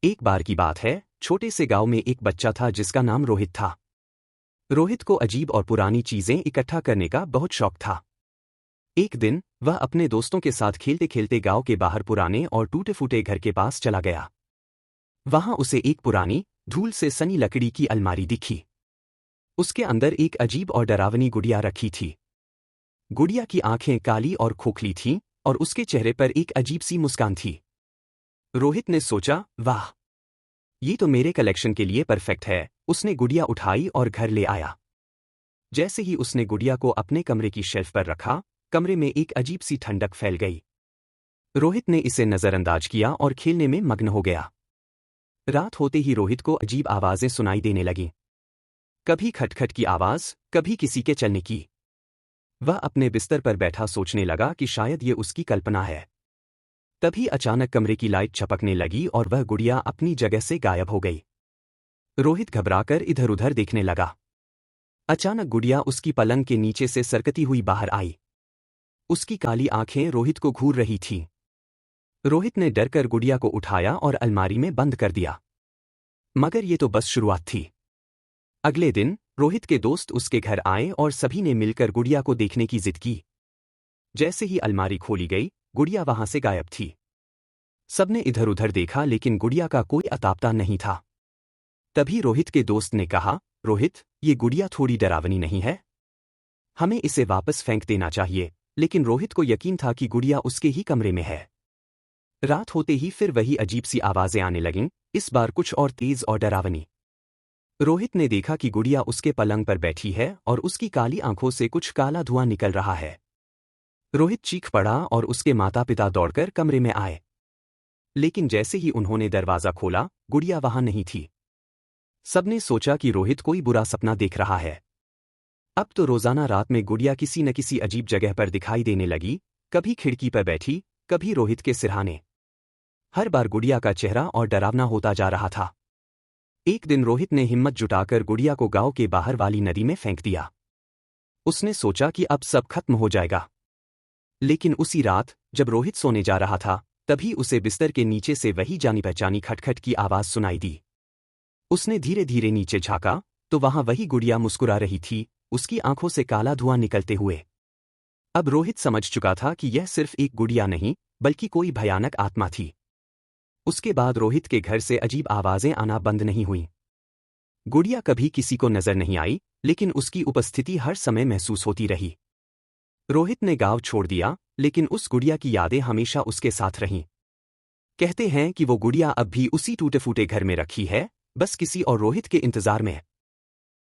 एक बार की बात है, छोटे से गांव में एक बच्चा था जिसका नाम रोहित था। रोहित को अजीब और पुरानी चीजें इकट्ठा करने का बहुत शौक था। एक दिन वह अपने दोस्तों के साथ खेलते खेलते गांव के बाहर पुराने और टूटे फूटे घर के पास चला गया। वहां उसे एक पुरानी, धूल से सनी लकड़ी की अलमारी दिखी। उसके अंदर एक अजीब और डरावनी गुड़िया रखी थी। गुड़िया की आंखें काली और खोखली थीं और उसके चेहरे पर एक अजीब सी मुस्कान थी। रोहित ने सोचा, वाह, ये तो मेरे कलेक्शन के लिए परफेक्ट है। उसने गुड़िया उठाई और घर ले आया। जैसे ही उसने गुड़िया को अपने कमरे की शेल्फ पर रखा, कमरे में एक अजीब सी ठंडक फैल गई। रोहित ने इसे नजरअंदाज किया और खेलने में मग्न हो गया। रात होते ही रोहित को अजीब आवाजें सुनाई देने लगीं। कभी खटखट की आवाज, कभी किसी के चलने की। वह अपने बिस्तर पर बैठा सोचने लगा कि शायद ये उसकी कल्पना है। तभी अचानक कमरे की लाइट झपकने लगी और वह गुड़िया अपनी जगह से गायब हो गई। रोहित घबराकर इधर उधर देखने लगा। अचानक गुड़िया उसकी पलंग के नीचे से सरकती हुई बाहर आई। उसकी काली आंखें रोहित को घूर रही थीं। रोहित ने डरकर गुड़िया को उठाया और अलमारी में बंद कर दिया। मगर ये तो बस शुरुआत थी। अगले दिन रोहित के दोस्त उसके घर आए और सभी ने मिलकर गुड़िया को देखने की जिद की। जैसे ही अलमारी खोली गई, गुड़िया वहां से गायब थी। सबने इधर उधर देखा लेकिन गुड़िया का कोई अतापता नहीं था। तभी रोहित के दोस्त ने कहा, रोहित, ये गुड़िया थोड़ी डरावनी नहीं है? हमें इसे वापस फेंक देना चाहिए। लेकिन रोहित को यकीन था कि गुड़िया उसके ही कमरे में है। रात होते ही फिर वही अजीब सी आवाजें आने लगीं, इस बार कुछ और तेज और डरावनी। रोहित ने देखा कि गुड़िया उसके पलंग पर बैठी है और उसकी काली आंखों से कुछ काला धुआं निकल रहा है। रोहित चीख पड़ा और उसके माता पिता दौड़कर कमरे में आए। लेकिन जैसे ही उन्होंने दरवाजा खोला, गुड़िया वहां नहीं थी। सबने सोचा कि रोहित कोई बुरा सपना देख रहा है। अब तो रोजाना रात में गुड़िया किसी न किसी अजीब जगह पर दिखाई देने लगी, कभी खिड़की पर बैठी, कभी रोहित के सिरहाने। हर बार गुड़िया का चेहरा और डरावना होता जा रहा था। एक दिन रोहित ने हिम्मत जुटाकर गुड़िया को गांव के बाहर वाली नदी में फेंक दिया। उसने सोचा कि अब सब खत्म हो जाएगा। लेकिन उसी रात जब रोहित सोने जा रहा था, तभी उसे बिस्तर के नीचे से वही जानी पहचानी खटखट की आवाज सुनाई दी। उसने धीरे धीरे नीचे झांका तो वहां वही गुड़िया मुस्कुरा रही थी, उसकी आंखों से काला धुआं निकलते हुए। अब रोहित समझ चुका था कि यह सिर्फ एक गुड़िया नहीं, बल्कि कोई भयानक आत्मा थी। उसके बाद रोहित के घर से अजीब आवाजें आना बंद नहीं हुईं। गुड़िया कभी किसी को नजर नहीं आई, लेकिन उसकी उपस्थिति हर समय महसूस होती रही। रोहित ने गांव छोड़ दिया, लेकिन उस गुड़िया की यादें हमेशा उसके साथ रहीं। कहते हैं कि वो गुड़िया अब भी उसी टूटे फूटे घर में रखी है, बस किसी और रोहित के इंतजार में।